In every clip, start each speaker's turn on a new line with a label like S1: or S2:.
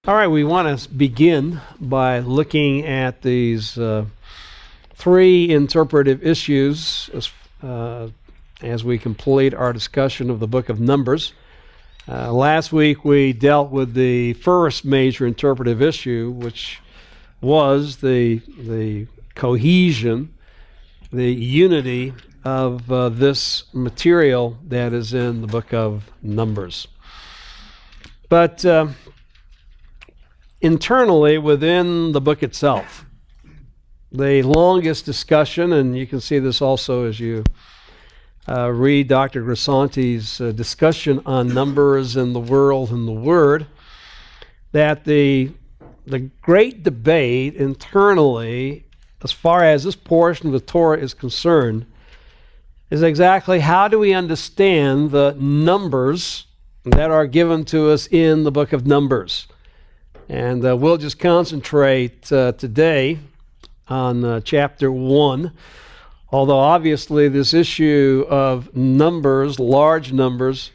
S1: All right, we want to begin by looking at these three interpretive issues as we complete our discussion of the book of Numbers. Last week we dealt with the first major interpretive issue, which was the cohesion, the unity of this material that is in the book of Numbers. But internally, within the book itself, the longest discussion, and you can see this also as you read Dr. Grisanti's discussion on numbers and the world and the word, that the great debate internally, as far as this portion of the Torah is concerned, is exactly how do we understand the numbers that are given to us in the book of Numbers. And we'll just concentrate today on chapter 1, although obviously this issue of numbers, large numbers,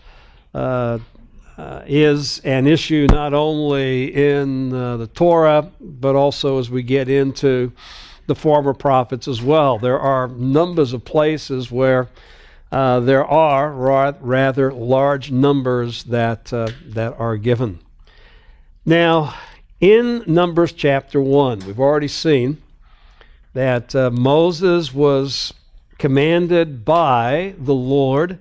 S1: is an issue not only in the Torah, but also as we get into the former prophets as well. There are numbers of places where there are rather large numbers that are given. Now, in Numbers chapter 1, we've already seen that Moses was commanded by the Lord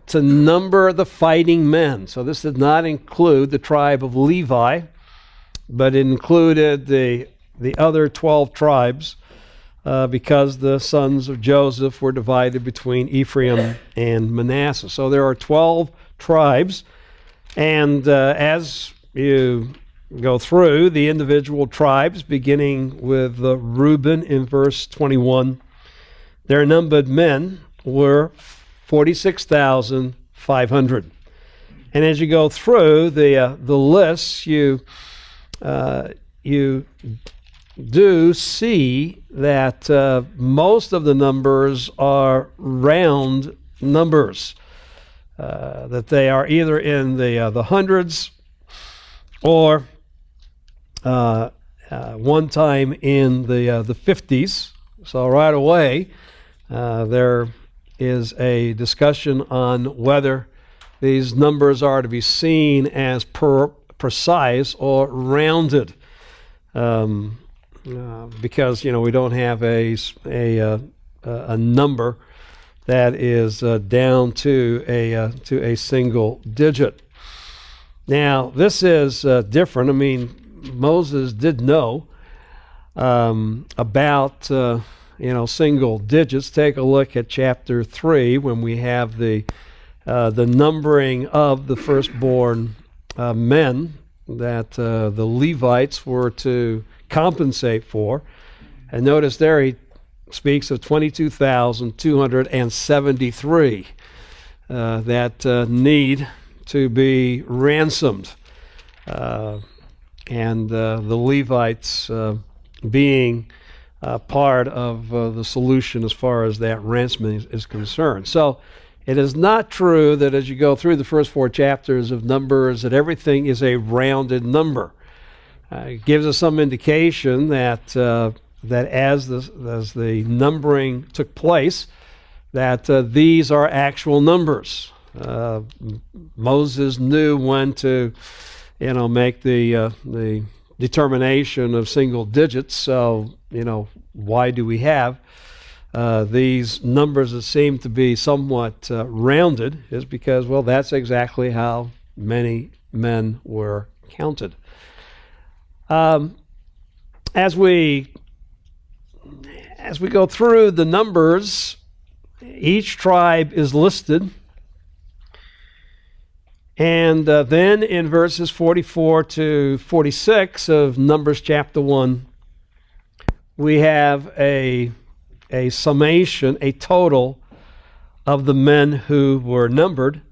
S1: to number the fighting men. So this did not include the tribe of Levi, but it included the other 12 tribes because the sons of Joseph were divided between Ephraim and Manasseh. So there are 12 tribes, and as you go through the individual tribes, beginning with Reuben in verse 21, their numbered men were 46,500. And as you go through the lists, you do see that most of the numbers are round numbers, that they are either in the hundreds or one time in the 50s. So right away there is a discussion on whether these numbers are to be seen as precise or rounded, because we don't have a number that is down to a single digit. Now, this is different. I mean, Moses did know about single digits. Take a look at chapter 3 when we have the numbering of the firstborn men that the Levites were to compensate for. And notice there he speaks of 22,273 that need to be ransomed, and the Levites being part of the solution as far as that ransoming is concerned. So it is not true that as you go through the first 4 chapters of Numbers that everything is a rounded number. It gives us some indication that as the numbering took place, that these are actual numbers. Moses knew when to, make the determination of single digits. So, why do we have these numbers that seem to be somewhat rounded? Is because, well, that's exactly how many men were counted. As we go through the numbers, each tribe is listed. And then in verses 44 to 46 of Numbers chapter 1, we have a summation, a total of the men who were numbered.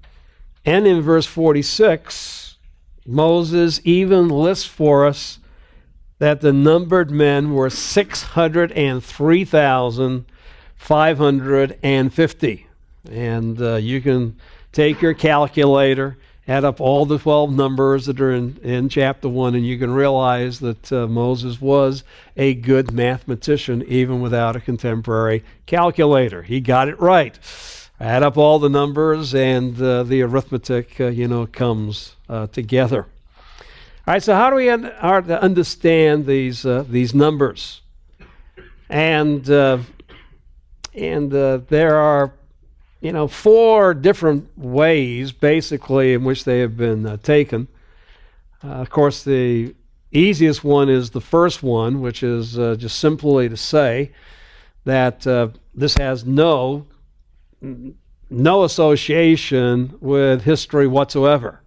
S1: And in verse 46, Moses even lists for us that the numbered men were 603,550. And you can take your calculator Add up all the 12 numbers that are in chapter 1, and you can realize that Moses was a good mathematician even without a contemporary calculator. He got it right. Add up all the numbers, and the arithmetic, comes together. All right, so how do we understand these numbers? And there are 4 different ways, basically, in which they have been taken. Of course, the easiest one is the first one, which is just simply to say that this has no association with history whatsoever.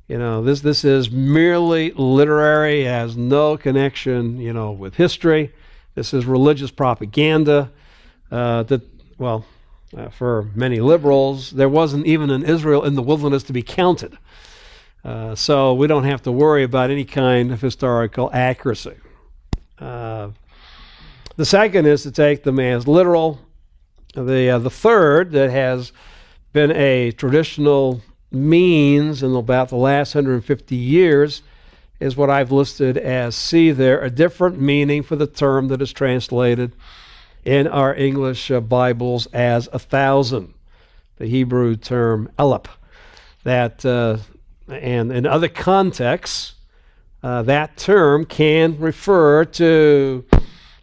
S1: This is merely literary, has no connection, with history. This is religious propaganda for many liberals, there wasn't even an Israel in the wilderness to be counted. So we don't have to worry about any kind of historical accuracy. The second is to take them as literal. The third, that has been a traditional means in about the last 150 years, is what I've listed as C there, a different meaning for the term that is translated in our English Bibles as 1,000, the Hebrew term Eleph. That, and in other contexts, that term can refer to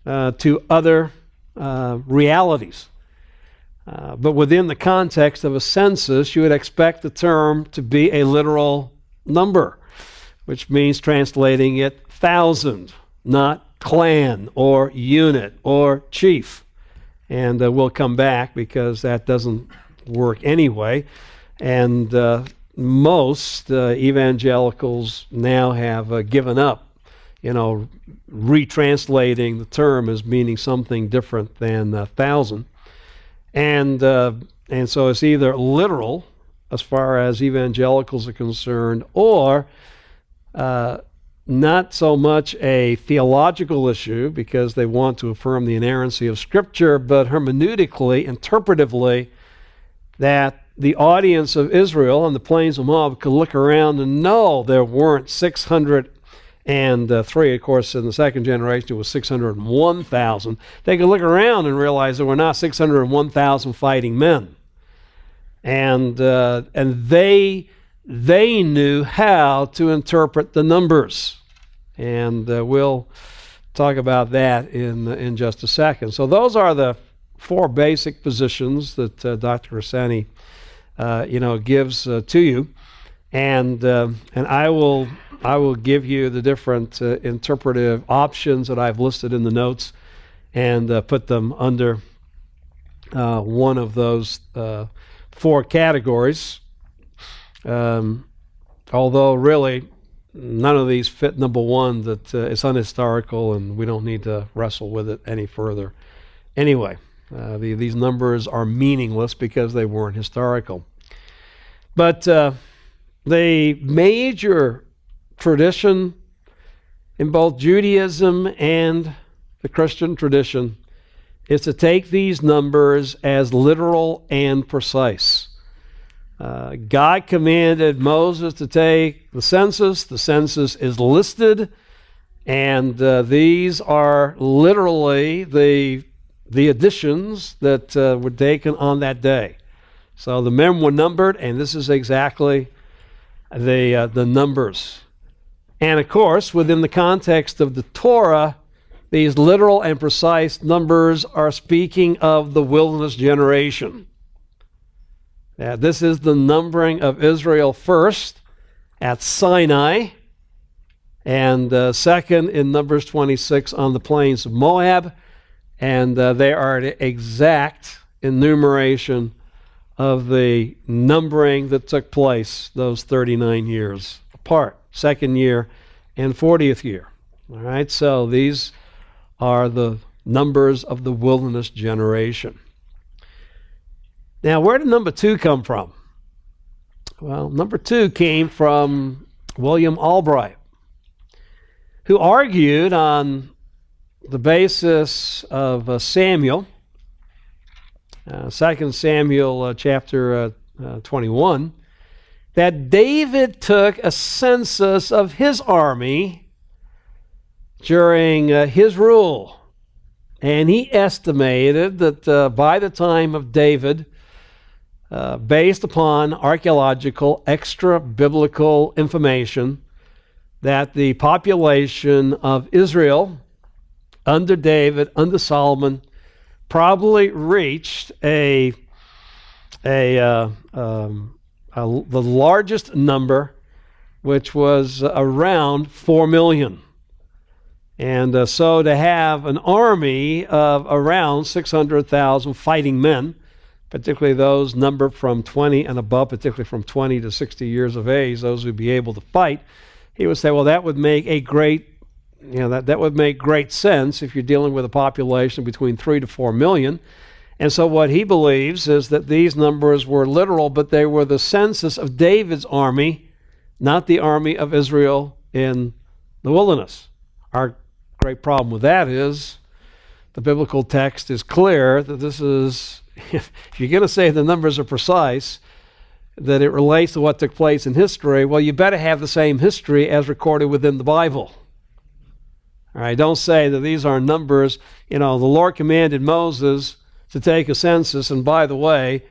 S1: other realities. But within the context of a census, you would expect the term to be a literal number, which means translating it 1,000, not clan or unit or chief. And we'll come back because that doesn't work anyway. And most evangelicals now have given up, retranslating the term as meaning something different than 1,000. And so it's either literal as far as evangelicals are concerned, or not so much a theological issue because they want to affirm the inerrancy of Scripture, but hermeneutically, interpretively, that the audience of Israel on the plains of Moab could look around and know there weren't 603. Of course, in the second generation, it was 601,000. They could look around and realize there were not 601,000 fighting men. And they knew how to interpret the numbers. And we'll talk about that in just a second. So those are the 4 basic positions that Dr. Rosani gives to you. And I will give you the different interpretive options that I've listed in the notes and put them under one of those 4 categories. Although really none of these fit number 1, that it's unhistorical and we don't need to wrestle with it any further. Anyway, these numbers are meaningless because they weren't historical. But the major tradition in both Judaism and the Christian tradition is to take these numbers as literal and precise. God commanded Moses to take the census. The census is listed, and these are literally the additions that were taken on that day. So the men were numbered, and this is exactly the numbers. And of course, within the context of the Torah, these literal and precise numbers are speaking of the wilderness generation. This is the numbering of Israel first at Sinai, and second in Numbers 26 on the plains of Moab, and they are the exact enumeration of the numbering that took place those 39 years apart, second year and 40th year. All right, so these are the numbers of the wilderness generation. Now, where did number 2 come from? Well, number 2 came from William Albright, who argued on the basis of Samuel, 2 Samuel chapter 21, that David took a census of his army during his rule. And he estimated that by the time of David, based upon archaeological, extra-biblical information, that the population of Israel under David, under Solomon, probably reached the largest number, which was around 4 million. And so to have an army of around 600,000 fighting men, particularly those numbered from 20 and above, particularly from 20 to 60 years of age, those who would be able to fight, he would say, well, that would make a great, that would make great sense if you're dealing with a population between 3 to 4 million. And so what he believes is that these numbers were literal, but they were the census of David's army, not the army of Israel in the wilderness. Our great problem with that is the biblical text is clear that this is, if you're going to say the numbers are precise, that it relates to what took place in history, well, you better have the same history as recorded within the Bible. All right, don't say that these are numbers. The Lord commanded Moses to take a census, and by the way,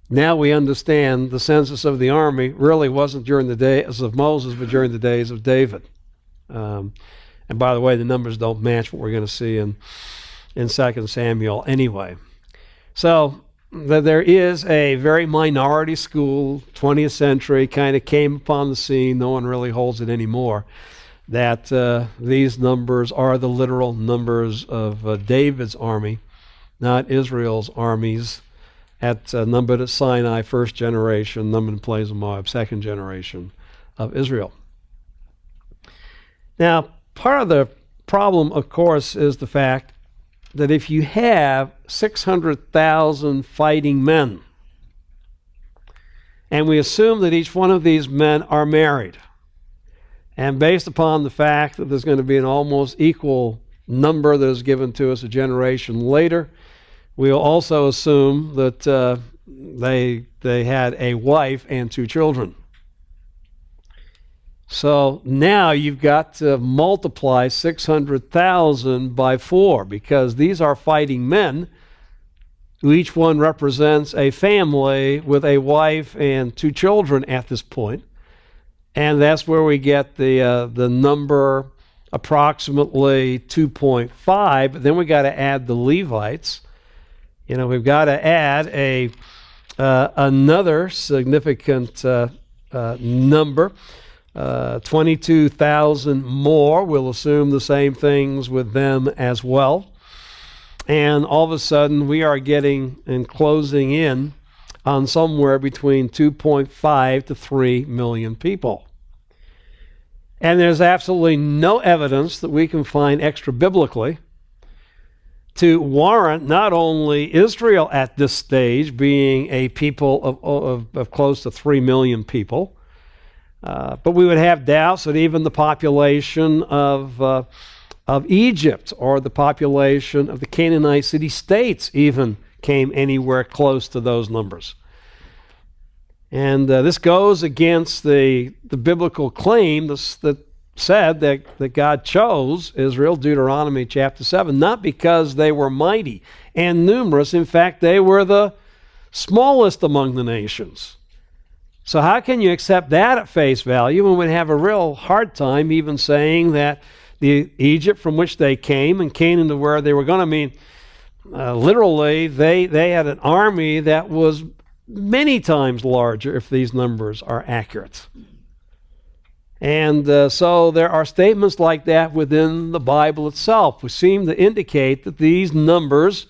S1: now we understand the census of the army really wasn't during the days of Moses, but during the days of David. And by the way, the numbers don't match what we're going to see in 2 Samuel anyway. So there is a very minority school, 20th century, kind of came upon the scene. No one really holds it anymore, that these numbers are the literal numbers of David's army, not Israel's armies, numbered at Sinai, first generation, numbered in plains of Moab, second generation of Israel. Now, part of the problem, of course, is the fact that if you have 600,000 fighting men, and we assume that each one of these men are married, and based upon the fact that there's going to be an almost equal number that is given to us a generation later, we'll also assume that they had a wife and 2 children. So now you've got to multiply 600,000 by 4, because these are fighting men who each one represents a family with a wife and 2 children at this point. And that's where we get the number approximately 2.5. But then we got to add the Levites. We've got to add another significant number. 22,000 more. We'll assume the same things with them as well. And all of a sudden, we are getting and closing in on somewhere between 2.5 to 3 million people. And there's absolutely no evidence that we can find extra biblically to warrant not only Israel at this stage being a people of close to 3 million people, but we would have doubts that even the population of Egypt or the population of the Canaanite city-states even came anywhere close to those numbers. And this goes against the biblical claim that said that God chose Israel, Deuteronomy chapter 7, not because they were mighty and numerous. In fact, they were the smallest among the nations. So how can you accept that at face value when we have a real hard time even saying that the Egypt from which they came and Canaan to where they were going? Literally, they had an army that was many times larger if these numbers are accurate. And so there are statements like that within the Bible itself, which seem to indicate that these numbers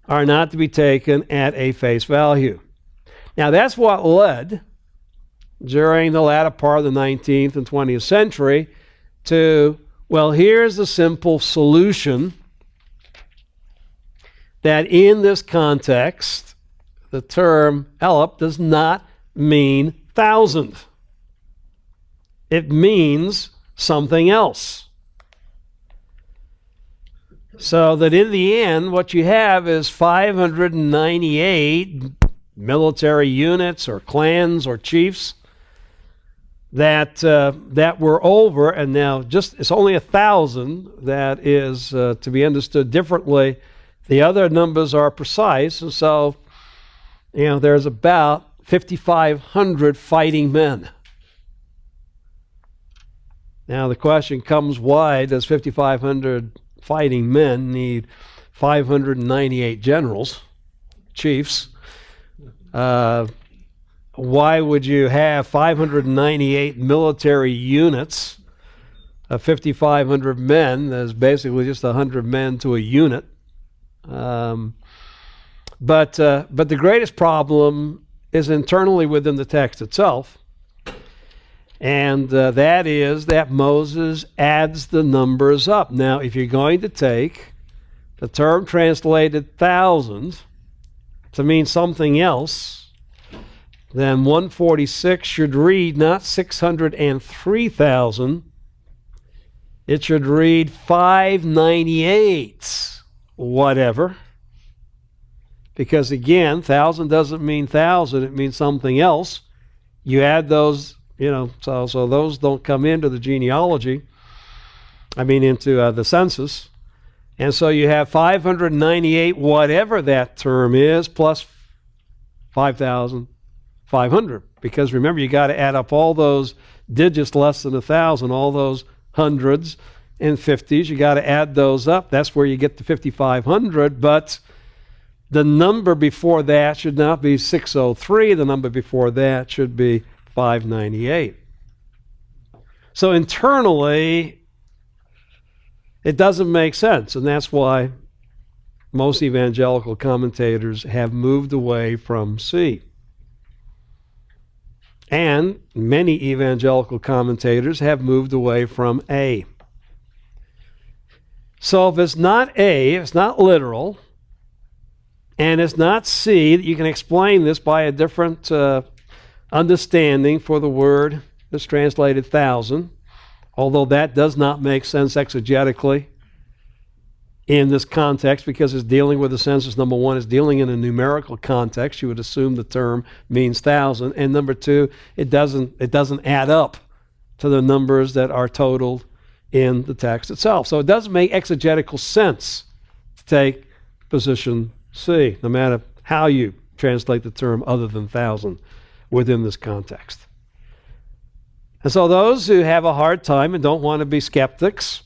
S1: are not to be taken at a face value. Now, that's what led, during the latter part of the 19th and 20th century, to, well, here's the simple solution that in this context, the term Eleph does not mean thousand. It means something else. So that in the end, what you have is 598 military units or clans or chiefs that we're over, and now it's only 1,000 that is to be understood differently. The other numbers are precise, and so there's about 5,500 fighting men. Now the question comes, why does 5,500 fighting men need 598 generals, chiefs? Why would you have 598 military units of 5,500 men? That's basically just 100 men to a unit. But the greatest problem is internally within the text itself, and that is that Moses adds the numbers up. Now, if you're going to take the term translated thousands to mean something else, then 146 should read not 603,000. It should read 598 whatever. Because again, 1,000 doesn't mean 1,000, it means something else. You add those, so those don't come into the genealogy. Into the census. And so you have 598, whatever that term is, plus 5,500. Because remember, you got to add up all those digits less than 1,000, all those hundreds and 50s. You got to add those up. That's where you get the 5,500. But the number before that should not be 603. The number before that should be 598. So internally, it doesn't make sense, and that's why most evangelical commentators have moved away from C. And many evangelical commentators have moved away from A. So if it's not A, if it's not literal, and it's not C, you can explain this by a different understanding for the word that's translated 1,000, although that does not make sense exegetically in this context because it's dealing with the census. Number one, it's dealing in a numerical context. You would assume the term means 1,000. And number two, it doesn't add up to the numbers that are totaled in the text itself. So it doesn't make exegetical sense to take position C, no matter how you translate the term other than 1,000 within this context. And so those who have a hard time and don't want to be skeptics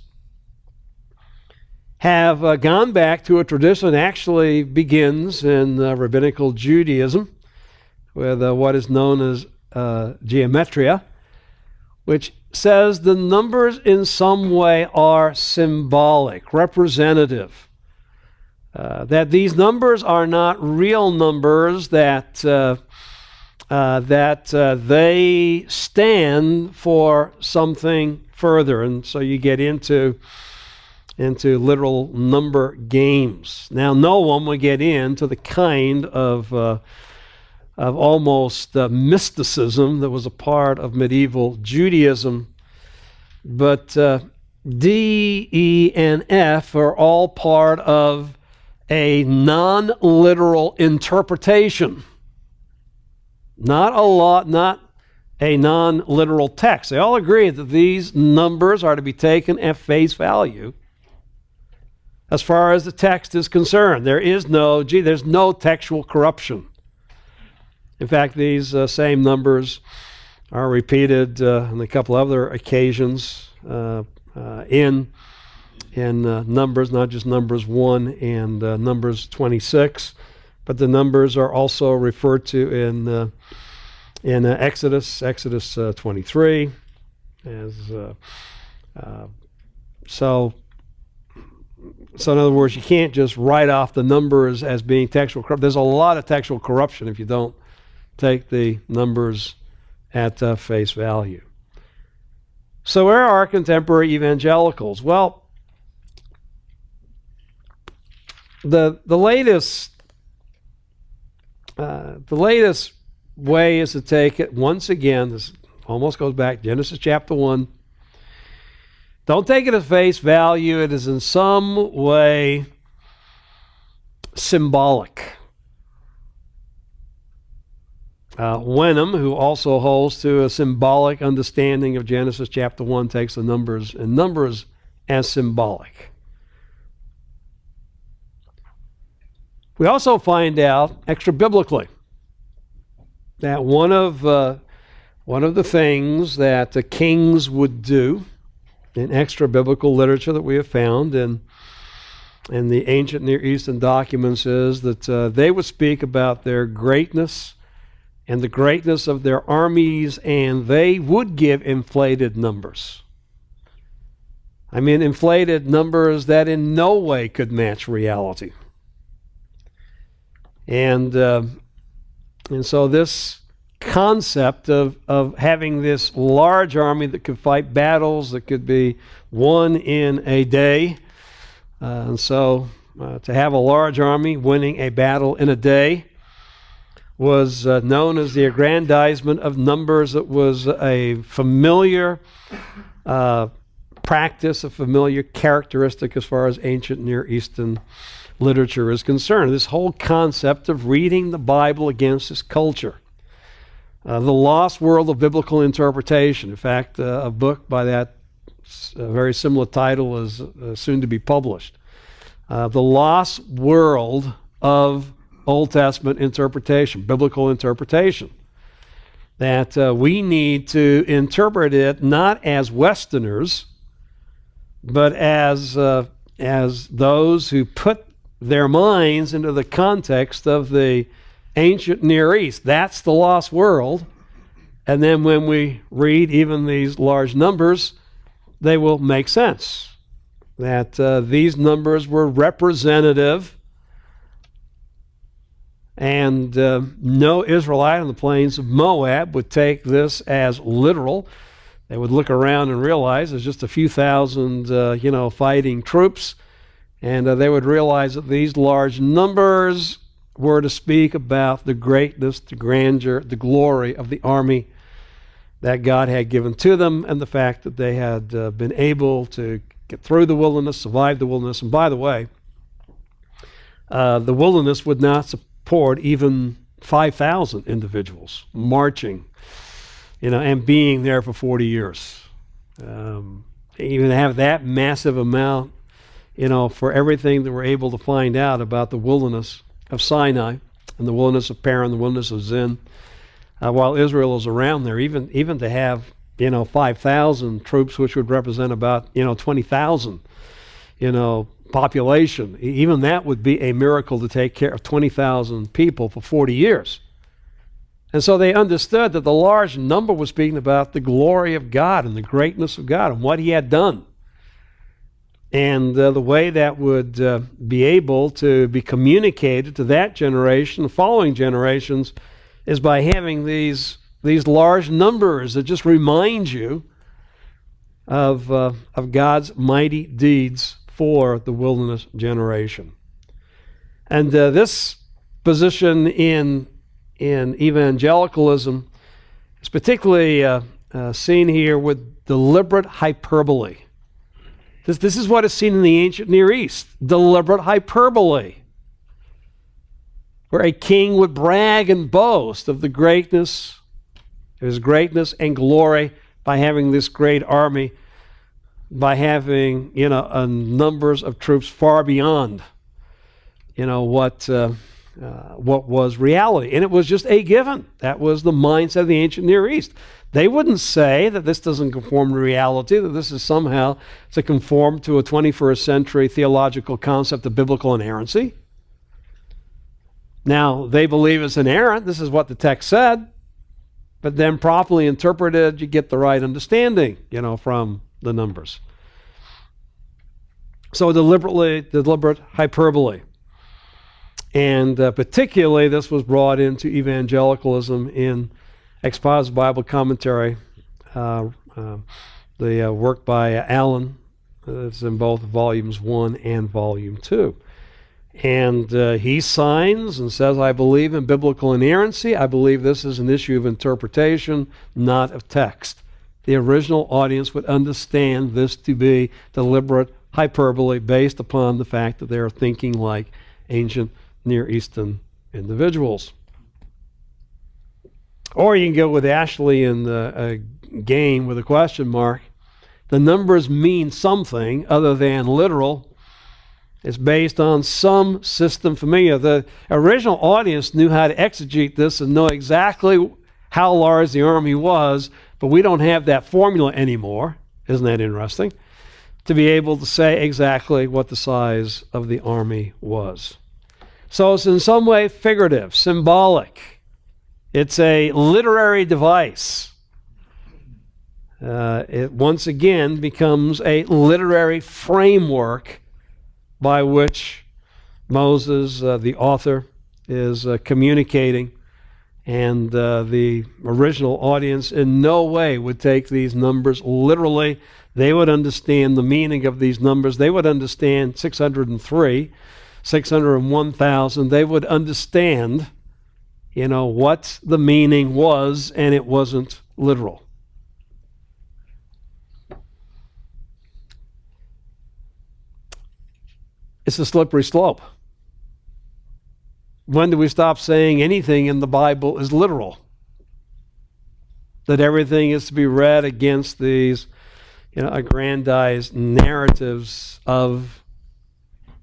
S1: have gone back to a tradition that actually begins in rabbinical Judaism with what is known as geometria, which says the numbers in some way are symbolic, representative. That these numbers are not real numbers, that they stand for something further. And so you get into literal number games. Now, no one would get into the kind of almost mysticism that was a part of medieval Judaism, but D, E, and F are all part of a non-literal interpretation. Not a non-literal text. They all agree that these numbers are to be taken at face value as far as the text is concerned. There's no textual corruption. In fact, these same numbers are repeated on a couple other occasions in Numbers, not just Numbers 1 and Numbers 26, but the numbers are also referred to in Exodus 23. So in other words, you can't just write off the numbers as being textual corruption. There's a lot of textual corruption if you don't take the numbers at face value. So where are contemporary evangelicals? Well, the latest way is to take it, once again, this almost goes back, Genesis chapter 1. Don't take it at face value. It is in some way symbolic. Wenham, who also holds to a symbolic understanding of Genesis chapter 1, takes the numbers and numbers as symbolic. We also find out extra-biblically that one of the things that the kings would do in extra-biblical literature that we have found in the ancient Near Eastern documents is that they would speak about their greatness and the greatness of their armies, and they would give inflated numbers. I mean, inflated numbers that in no way could match reality. And so this concept of having this large army that could fight battles that could be won in a day, and so to have a large army winning a battle in a day was known as the aggrandizement of numbers. It was a familiar practice, a familiar characteristic as far as ancient Near Eastern literature is concerned. This whole concept of reading the Bible against its culture. The Lost World of Biblical Interpretation. In fact, a book by that very similar title is soon to be published. The Lost World of Old Testament Interpretation, Biblical Interpretation. That we need to interpret it not as Westerners, but as those who put their minds into the context of the ancient Near East. That's the lost world. And then when we read even these large numbers, they will make sense. That these numbers were representative, and no Israelite on the plains of Moab would take this as literal. They would look around and realize there's just a few thousand, fighting troops, and they would realize that these large numbers were to speak about the greatness, the grandeur, the glory of the army that God had given to them, and the fact that they had been able to get through the wilderness, survive the wilderness. And by the way, the wilderness would not support even 5,000 individuals marching, and being there for 40 years. Even have that massive amount, for everything that we're able to find out about the wilderness of Sinai and the wilderness of Paran, the wilderness of Zin, while Israel is around there, even to have 5,000 troops, which would represent about 20,000 population, even that would be a miracle to take care of 20,000 people for 40 years. And so they understood that the large number was speaking about the glory of God and the greatness of God and what He had done. And the way that would be able to be communicated to that generation, the following generations, is by having these large numbers that just remind you of God's mighty deeds for the wilderness generation. And this position in evangelicalism is particularly seen here with deliberate hyperbole. This is what is seen in the ancient Near East, deliberate hyperbole, where a king would brag and boast of his greatness and glory by having this great army, by having numbers of troops far beyond what was reality. And it was just a given. That was the mindset of the ancient Near East. They wouldn't say that this doesn't conform to reality, that this is somehow to conform to a 21st century theological concept of biblical inerrancy. Now, they believe it's inerrant. This is what the text said. But then properly interpreted, you get the right understanding, from the numbers. So deliberate hyperbole. And particularly this was brought into evangelicalism in Exposited Bible Commentary, the work by Allen. It's in both volumes 1 and volume 2. And he signs and says, I believe in biblical inerrancy. I believe this is an issue of interpretation, not of text. The original audience would understand this to be deliberate hyperbole based upon the fact that they are thinking like ancient Near Eastern individuals. Or you can go with Ashley in the game with a question mark. The numbers mean something other than literal. It's based on some system familiar. The original audience knew how to exegete this and know exactly how large the army was, but we don't have that formula anymore. Isn't that interesting? To be able to say exactly what the size of the army was. So it's in some way figurative, symbolic. It's a literary device. It once again becomes a literary framework by which Moses, the author, is communicating, and the original audience in no way would take these numbers literally. They would understand the meaning of these numbers. They would understand 603, 601,000. They would understand, what the meaning was, and it wasn't literal. It's a slippery slope. When do we stop saying anything in the Bible is literal? That everything is to be read against these, aggrandized narratives of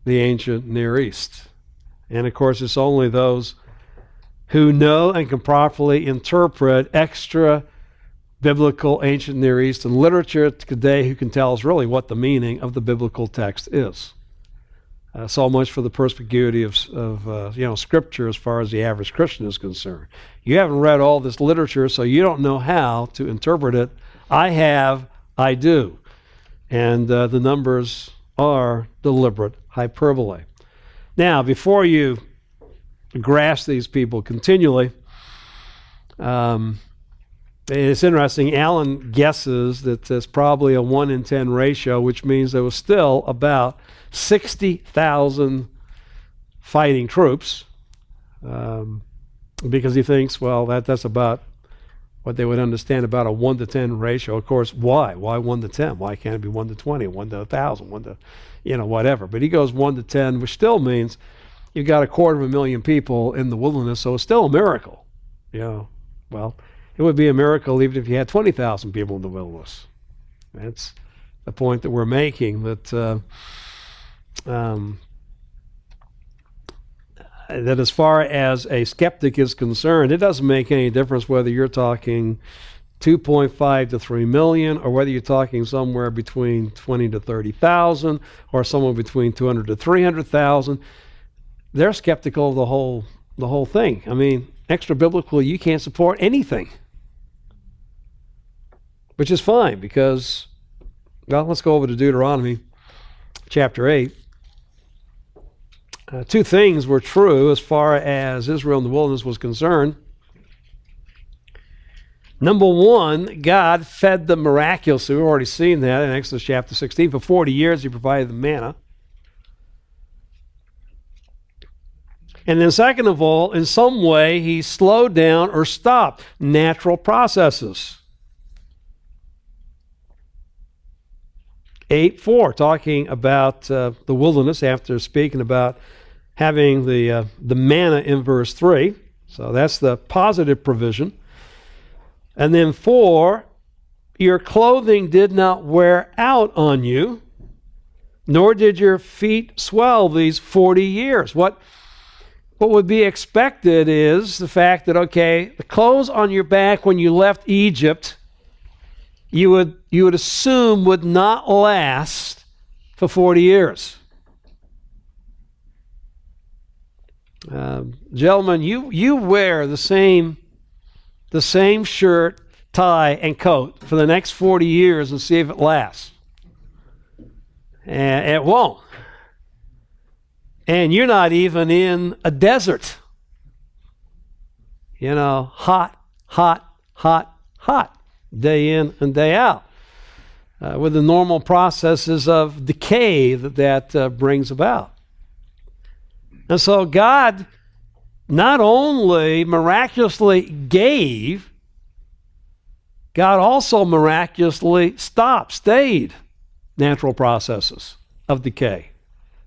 S1: the ancient Near East. And of course, it's only those who know and can properly interpret extra biblical ancient Near Eastern literature today who can tell us really what the meaning of the biblical text is. So much for the perspicuity of Scripture as far as the average Christian is concerned. You haven't read all this literature, so you don't know how to interpret it. I have, I do. And the numbers are deliberate hyperbole. Now, before you grasp these people continually, it's interesting. Alan guesses that there's probably a 1 in 10 ratio, which means there was still about 60,000 fighting troops, because he thinks, that's about what they would understand about a 1 to 10 ratio. Of course, why? Why 1 to 10? Why can't it be 1 to 20, 1 to 1,000, 1 to, whatever? But he goes 1 to 10, which still means you've got 250,000 people in the wilderness, so it's still a miracle. Well, it would be a miracle even if you had 20,000 people in the wilderness. That's the point that we're making, that that as far as a skeptic is concerned, it doesn't make any difference whether you're talking 2.5 to 3 million, or whether you're talking somewhere between 20 to 30,000, or somewhere between 200 to 300,000. They're skeptical of the whole thing. I mean, extra biblically, you can't support anything, which is fine because, let's go over to Deuteronomy chapter 8. Two things were true as far as Israel in the wilderness was concerned. Number one, God fed them miraculously. We've already seen that in Exodus chapter 16. For 40 years, he provided the manna. And then second of all, in some way, he slowed down or stopped natural processes. 8:4, talking about the wilderness after speaking about having the manna in verse 3. So that's the positive provision. And then 4, your clothing did not wear out on you, nor did your feet swell these 40 years. What would be expected is the fact that, the clothes on your back when you left Egypt, you would assume would not last for 40 years. Gentlemen, you wear the same shirt, tie, and coat for the next 40 years and see if it lasts. And it won't. And you're not even in a desert. Hot, hot, hot, hot, day in and day out, with the normal processes of decay that brings about. And so God not only miraculously gave, God also miraculously stayed natural processes of decay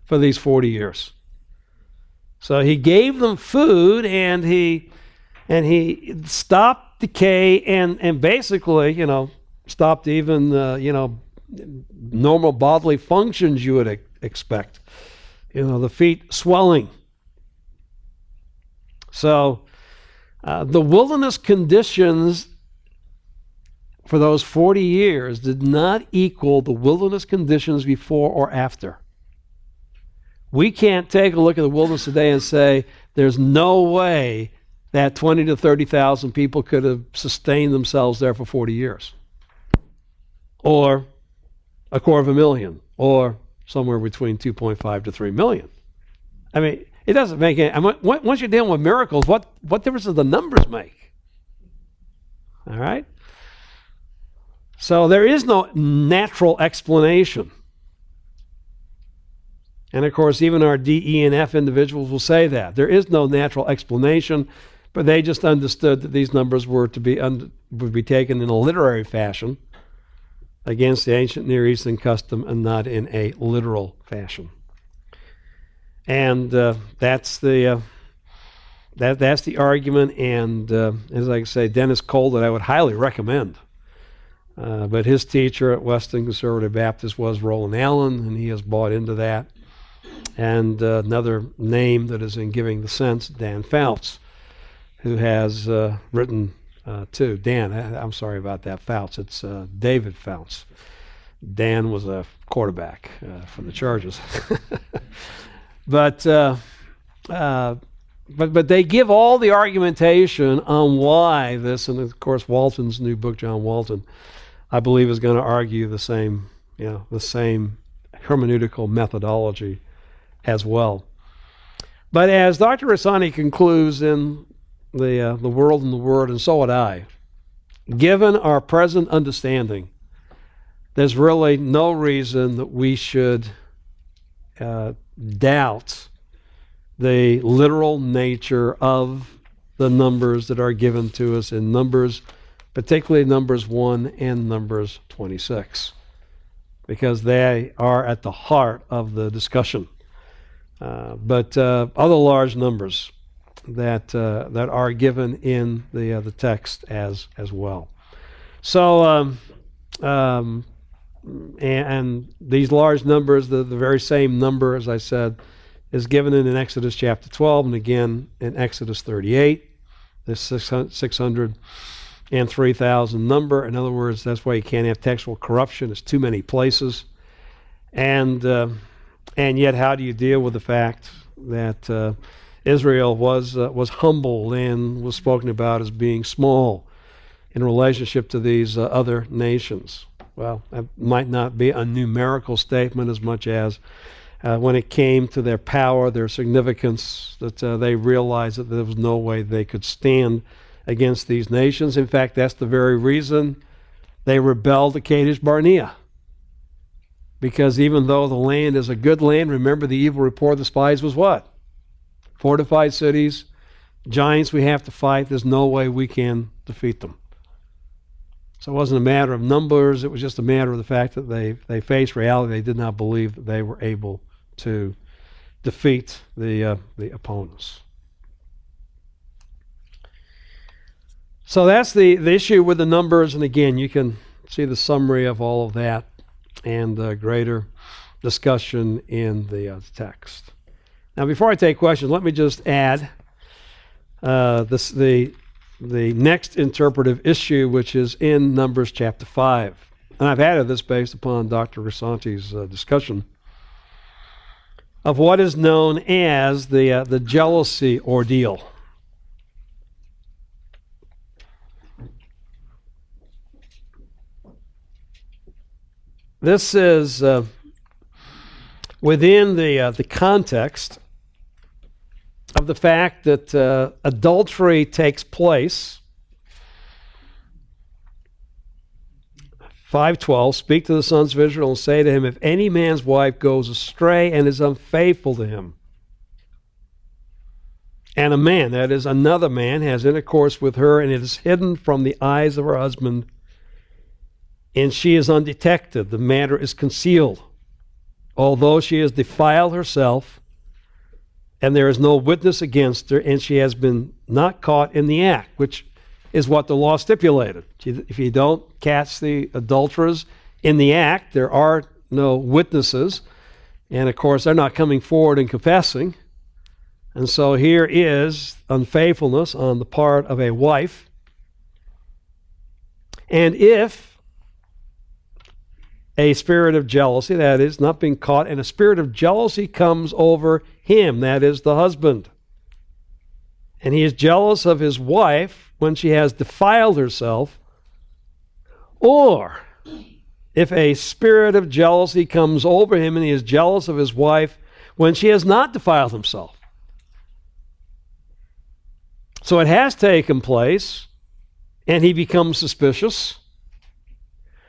S1: for these 40 years. So he gave them food, and he stopped decay and basically, stopped even, normal bodily functions you would expect. The feet swelling. So the wilderness conditions for those 40 years did not equal the wilderness conditions before or after. We can't take a look at the wilderness today and say there's no way that 20 to 30,000 people could have sustained themselves there for 40 years. Or 250,000, or somewhere between 2.5 to 3 million. I mean, it doesn't make any... once you're dealing with miracles, what difference do the numbers make? All right? So there is no natural explanation. And of course, even our D, E, and F individuals will say that. There is no natural explanation, but they just understood that these numbers were to be would be taken in a literary fashion against the ancient Near Eastern custom and not in a literal fashion. And that's the argument. And as I say, Dennis Cole, that I would highly recommend. But his teacher at Weston Conservative Baptist was Roland Allen, and he has bought into that. And another name that is in Giving the Sense, Dan Fouts, who has written too. Dan, I'm sorry about that, Fouts. It's David Fouts. Dan was a quarterback for the Chargers. But they give all the argumentation on why this, and of course Walton's new book, John Walton, I believe is going to argue the same hermeneutical methodology as well. But as Dr. Rassani concludes in the World and the Word, and so would I, given our present understanding, there's really no reason that we should doubt the literal nature of the numbers that are given to us in Numbers, particularly Numbers 1 and Numbers 26, because they are at the heart of the discussion. But other large numbers that are given in the text as well. So and these large numbers, the very same number, as I said, is given in Exodus chapter 12 and again in Exodus 38. This 603,000 number. In other words, that's why you can't have textual corruption. It's too many places. And yet, how do you deal with the fact that Israel was humble and was spoken about as being small in relationship to these other nations? Well, that might not be a numerical statement as much as when it came to their power, their significance, that they realized that there was no way they could stand against these nations. In fact, that's the very reason they rebelled at Kadesh Barnea. Because even though the land is a good land, remember the evil report of the spies was what? Fortified cities, giants we have to fight. There's no way we can defeat them. So it wasn't a matter of numbers. It was just a matter of the fact that they faced reality. They did not believe that they were able to defeat the opponents. So that's the issue with the numbers. And again, you can see the summary of all of that and greater discussion in the text. Now, before I take questions, let me just add the next interpretive issue, which is in Numbers chapter 5. And I've added this based upon Dr. Rasanti's discussion of what is known as the jealousy ordeal. This is within the context of the fact that adultery takes place. 5:12, speak to the sons of Israel and say to him, if any man's wife goes astray and is unfaithful to him, and a man, that is another man, has intercourse with her, and it is hidden from the eyes of her husband, and she is undetected, the matter is concealed, although she has defiled herself, and there is no witness against her, and she has been not caught in the act, which is what the law stipulated. If you don't catch the adulterers in the act, there are no witnesses. And of course, they're not coming forward and confessing. And so here is unfaithfulness on the part of a wife. And if a spirit of jealousy, that is, not being caught, and a spirit of jealousy comes over him, that is, the husband, and he is jealous of his wife when she has defiled herself, or if a spirit of jealousy comes over him and he is jealous of his wife when she has not defiled himself. So it has taken place, and he becomes suspicious,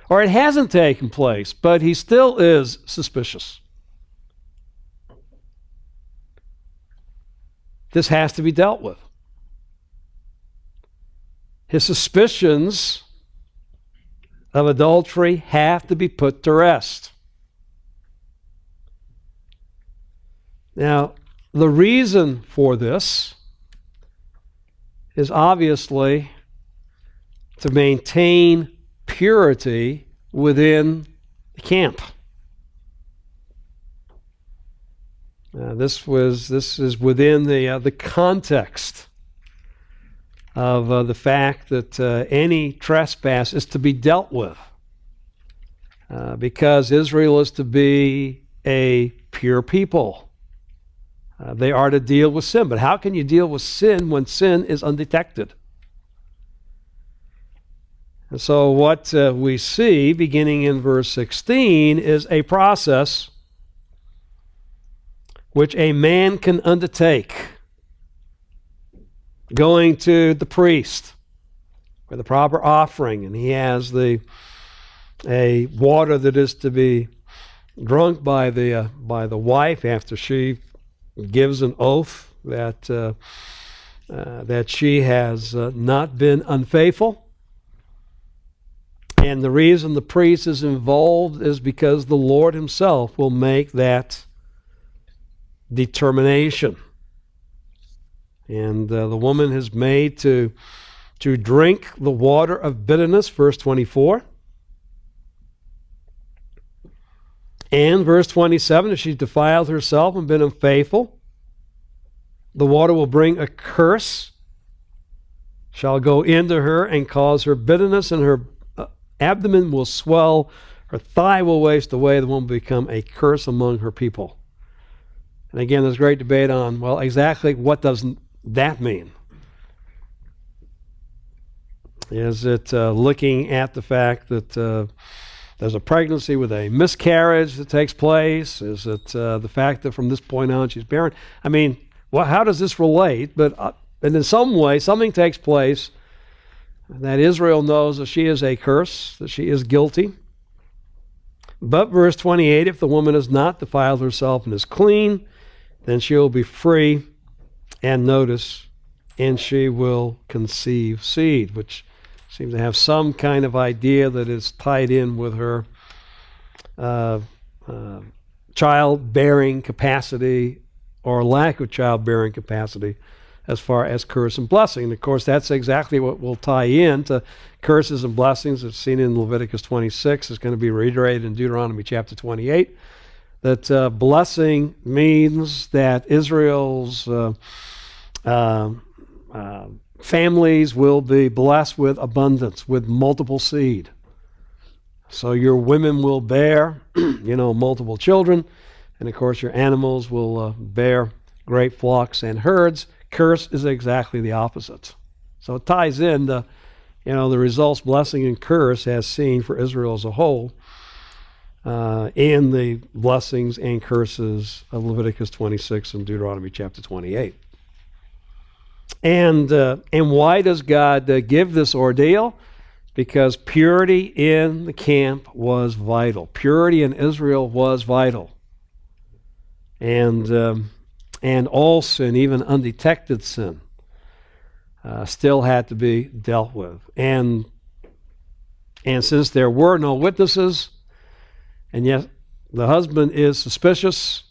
S1: or it hasn't taken place, but he still is suspicious. This has to be dealt with. His suspicions of adultery have to be put to rest. Now, the reason for this is obviously to maintain purity within the camp. This is within the context of the fact that any trespass is to be dealt with, because Israel is to be a pure people. They are to deal with sin. But how can you deal with sin when sin is undetected? And so what we see beginning in verse 16 is a process which a man can undertake, going to the priest for the proper offering, and he has a water that is to be drunk by the wife after she gives an oath that she has not been unfaithful. And the reason the priest is involved is because the Lord himself will make that determination. And the woman is made to drink the water of bitterness, verse 24. And verse 27, if she's defiled herself and been unfaithful, the water will bring a curse, shall go into her and cause her bitterness, and her abdomen will swell, her thigh will waste away, the woman will become a curse among her people. And again, there's great debate on, well, exactly what does that mean? Is it looking at the fact that there's a pregnancy with a miscarriage that takes place? Is it the fact that from this point on she's barren? I mean, how does this relate? But and in some way, something takes place that Israel knows that she is a curse, that she is guilty. But verse 28, if the woman has not defiled herself and is clean, then she will be free, and notice, and she will conceive seed, which seems to have some kind of idea that is tied in with her childbearing capacity or lack of childbearing capacity as far as curse and blessing. And of course, that's exactly what will tie in to curses and blessings. It's seen in Leviticus 26. It's going to be reiterated in Deuteronomy chapter 28. That blessing means that Israel's families will be blessed with abundance, with multiple seed. So your women will bear, multiple children, and of course your animals will bear great flocks and herds. Curse is exactly the opposite. So it ties in the results blessing and curse has seen for Israel as a whole in the blessings and curses of Leviticus 26 and Deuteronomy chapter 28. And why does God give this ordeal? Because purity in the camp was vital. Purity in Israel was vital. And all sin, even undetected sin, still had to be dealt with. And since there were no witnesses, and yet the husband is suspicious,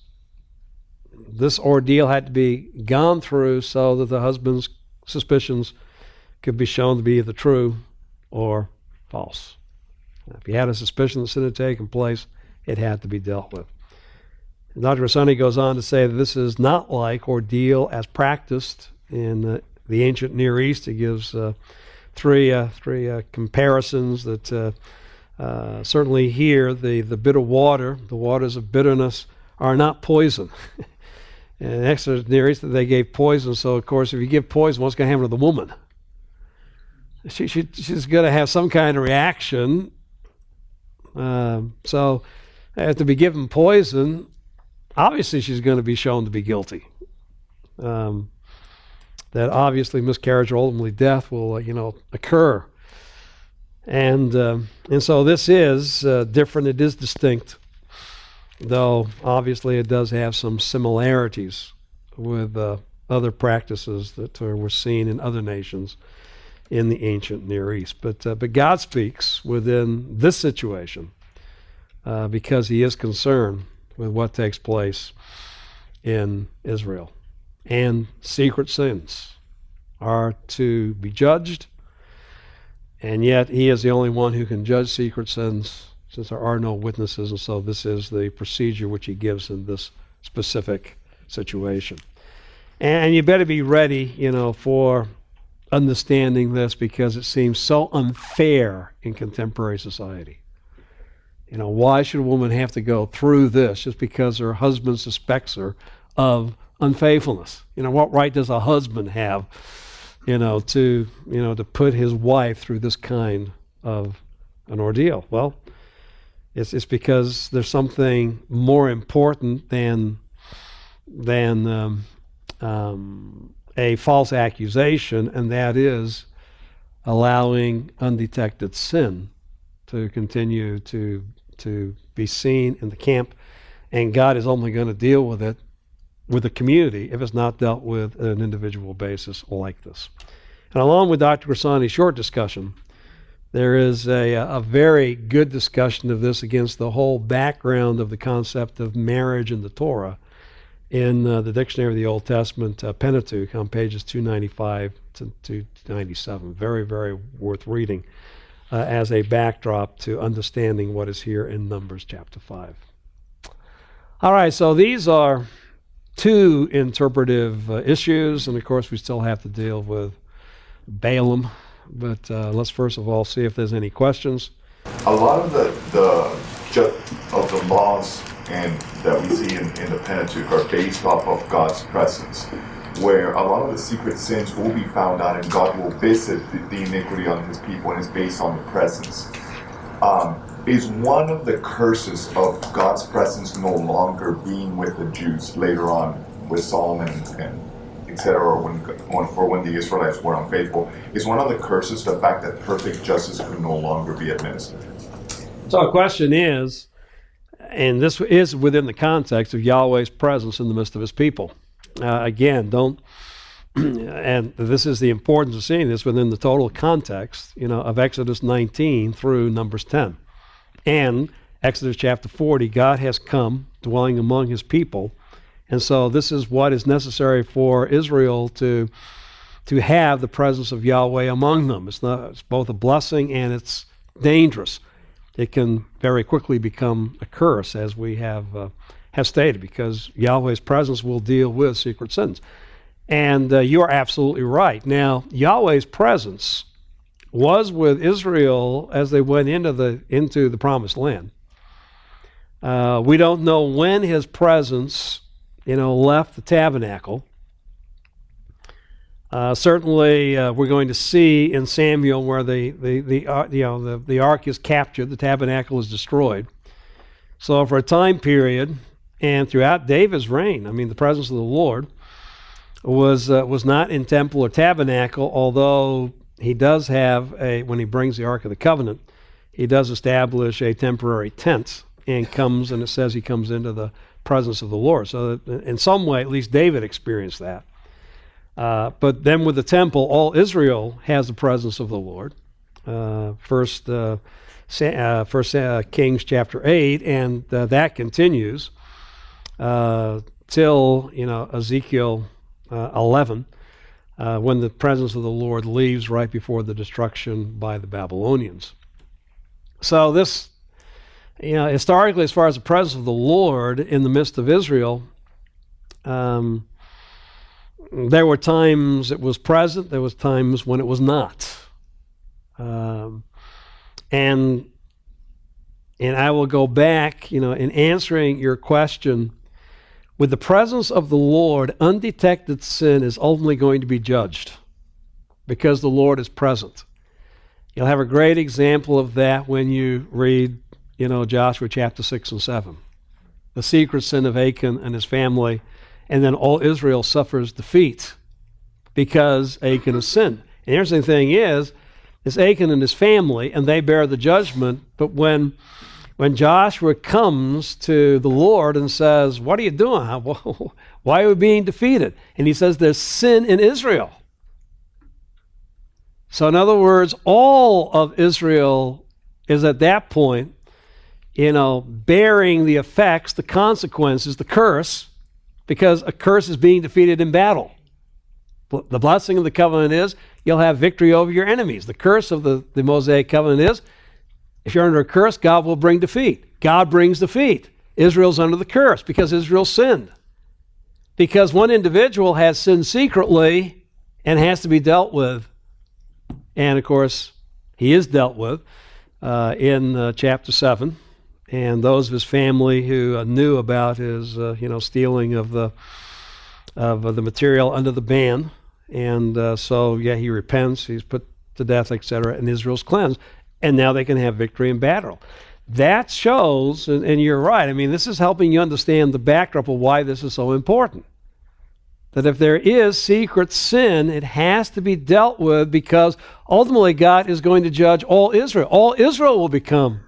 S1: this ordeal had to be gone through so that the husband's suspicions could be shown to be either true or false. If you had a suspicion that sin had taken place, it had to be dealt with. And Dr. Grassani goes on to say that this is not like ordeal as practiced in the ancient Near East. He gives three comparisons that certainly here the bitter water, the waters of bitterness, are not poison. In Exodus Near East, they gave poison. So of course, if you give poison, what's going to happen to the woman? She's going to have some kind of reaction. So to be given poison, obviously she's going to be shown to be guilty. That obviously miscarriage or ultimately death will, occur. And so this is different. It is distinct, though obviously it does have some similarities with other practices that were seen in other nations in the ancient Near East. But God speaks within this situation because he is concerned with what takes place in Israel. And secret sins are to be judged, and yet he is the only one who can judge secret sins since there are no witnesses, and so this is the procedure which he gives in this specific situation. And you better be ready, for understanding this, because it seems so unfair in contemporary society. Why should a woman have to go through this just because her husband suspects her of unfaithfulness? What right does a husband have, to put his wife through this kind of an ordeal? Well, it's because there's something more important than a false accusation, and that is allowing undetected sin to continue to be seen in the camp, and God is only going to deal with it with the community if it's not dealt with at an individual basis like this. And along with Dr. Grassani's short discussion, there is a very good discussion of this against the whole background of the concept of marriage in the Torah in the Dictionary of the Old Testament, Pentateuch, on pages 295 to 297. Very, very worth reading as a backdrop to understanding what is here in Numbers chapter 5. All right, so these are two interpretive issues, and of course we still have to deal with Balaam, but let's first of all see if there's any questions.
S2: A lot of the laws and that we see in the Pentateuch are based off of God's presence, where a lot of the secret sins will be found out and God will visit the iniquity on his people, and it's based on the presence. Is one of the curses of God's presence no longer being with the Jews later on with Solomon and etc., or when the Israelites were unfaithful, is one of the curses the fact that perfect justice could no longer be administered?
S1: So the question is, and this is within the context of Yahweh's presence in the midst of his people. Again, and this is the importance of seeing this within the total context, of Exodus 19 through Numbers 10. And Exodus chapter 40, God has come dwelling among his people. And so this is what is necessary for Israel to have the presence of Yahweh among them. It's both a blessing and it's dangerous. It can very quickly become a curse, as we have stated, because Yahweh's presence will deal with secret sins. And you are absolutely right. Now, Yahweh's presence was with Israel as they went into the Promised Land. We don't know when his presence, left the tabernacle. Certainly, we're going to see in Samuel where the ark is captured, the tabernacle is destroyed. So for a time period, and throughout David's reign, the presence of the Lord was not in temple or tabernacle, although he does have when he brings the Ark of the Covenant, he does establish a temporary tent and it says he comes into the presence of the Lord. So that in some way, at least David experienced that. But then with the temple, all Israel has the presence of the Lord. First Kings chapter 8, and that continues till Ezekiel 11. when the presence of the Lord leaves right before the destruction by the Babylonians. So this, historically, as far as the presence of the Lord in the midst of Israel, there were times it was present, there was times when it was not. And I will go back, in answering your question. With the presence of the Lord, undetected sin is ultimately going to be judged because the Lord is present. You'll have a great example of that when you read, Joshua chapter 6 and 7. The secret sin of Achan and his family, and then all Israel suffers defeat because Achan has sinned. And the interesting thing is, it's Achan and his family, and they bear the judgment, but when Joshua comes to the Lord and says, what are you doing? Why are we being defeated? And he says, there's sin in Israel. So in other words, all of Israel is at that point, bearing the effects, the consequences, the curse, because a curse is being defeated in battle. The blessing of the covenant is you'll have victory over your enemies. The curse of the Mosaic covenant is if you're under a curse, God will bring defeat. God brings defeat. Israel's under the curse because Israel sinned. Because one individual has sinned secretly and has to be dealt with. And of course, he is dealt with in chapter 7. And those of his family who knew about his, stealing of the material under the ban. And he repents, he's put to death, etc., and Israel's cleansed. And now they can have victory in battle. That shows, and you're right, this is helping you understand the backdrop of why this is so important. That if there is secret sin, it has to be dealt with because ultimately God is going to judge all Israel. All Israel will become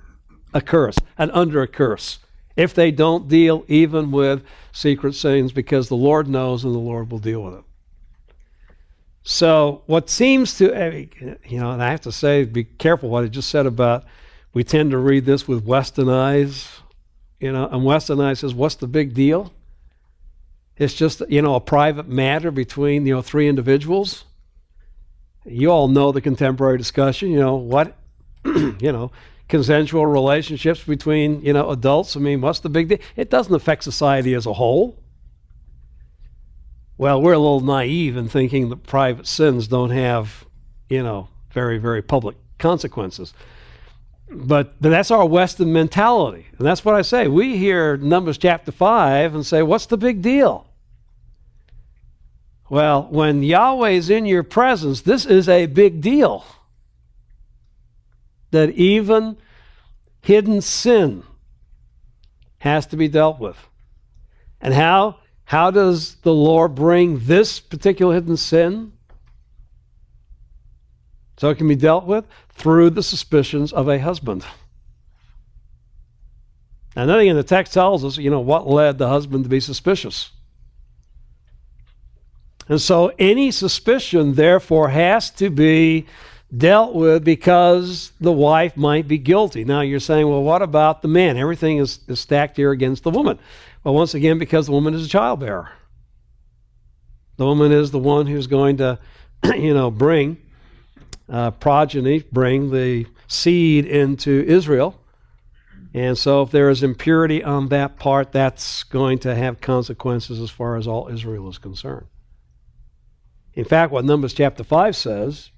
S1: a curse and under a curse if they don't deal even with secret sins because the Lord knows and the Lord will deal with it. So what seems to, and I have to say, be careful what I just said about we tend to read this with Western eyes, and Western eyes says, what's the big deal? It's just, a private matter between, three individuals. You all know the contemporary discussion, consensual relationships between, adults. What's the big deal? It doesn't affect society as a whole. Well, we're a little naive in thinking that private sins don't have, very, very public consequences. But that's our Western mentality. And that's what I say. We hear Numbers chapter 5 and say, what's the big deal? Well, when Yahweh's in your presence, this is a big deal. That even hidden sin has to be dealt with. And how does the Lord bring this particular hidden sin? So it can be dealt with through the suspicions of a husband. And then again, the text tells us, what led the husband to be suspicious. And so any suspicion, therefore, has to be dealt with because the wife might be guilty. Now you're saying, well, what about the man? Everything is stacked here against the woman. Well, once again, because the woman is a childbearer. The woman is the one who's going to, bring progeny, bring the seed into Israel. And so if there is impurity on that part, that's going to have consequences as far as all Israel is concerned. In fact, what Numbers chapter 5 says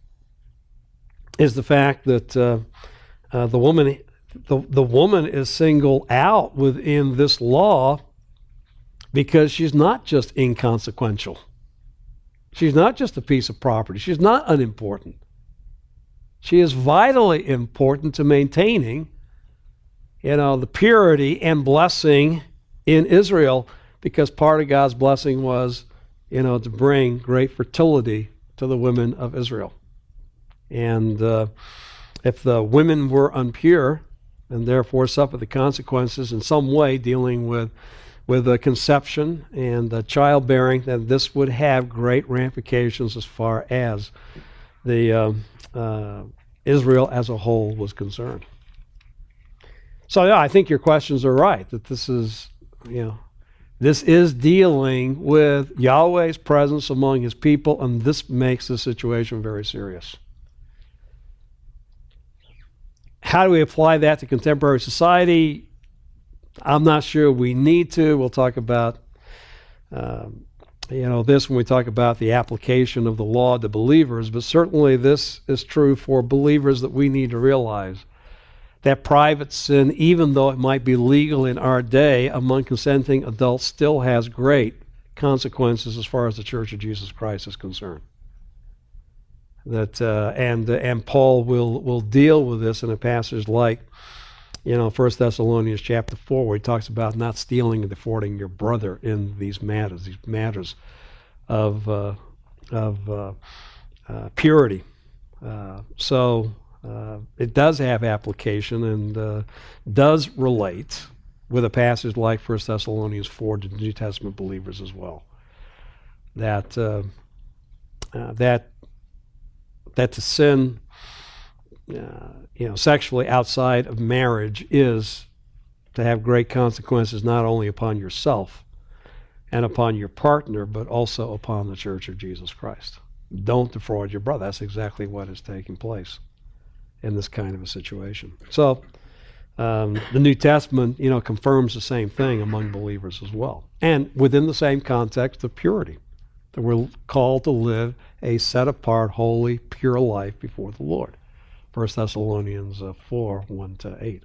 S1: is the fact that the woman is singled out within this law because she's not just inconsequential. She's not just a piece of property. She's not unimportant. She is vitally important to maintaining, the purity and blessing in Israel, because part of God's blessing was, to bring great fertility to the women of Israel. And if the women were impure and therefore suffered the consequences in some way dealing with conception and childbearing, then this would have great ramifications as far as the Israel as a whole was concerned. So yeah, I think your questions are right, that this is, This is dealing with Yahweh's presence among his people, and this makes the situation very serious. How do we apply that to contemporary society? I'm not sure we need to. We'll talk about this when we talk about the application of the law to believers, but certainly this is true for believers, that we need to realize that private sin, even though it might be legal in our day among consenting adults, still has great consequences as far as the Church of Jesus Christ is concerned. And Paul will deal with this in a passage like 1 Thessalonians chapter 4, where he talks about not stealing and defrauding your brother in these matters of purity. So it does have application and does relate with a passage like 1 Thessalonians 4 to New Testament believers as well. That to sin sexually outside of marriage is to have great consequences not only upon yourself and upon your partner, but also upon the Church of Jesus Christ. Don't defraud your brother. That's exactly what is taking place in this kind of a situation. So the New Testament, confirms the same thing among believers as well. And within the same context of purity, that we're called to live a set-apart, holy, pure life before the Lord. 1 Thessalonians 4, 1-8.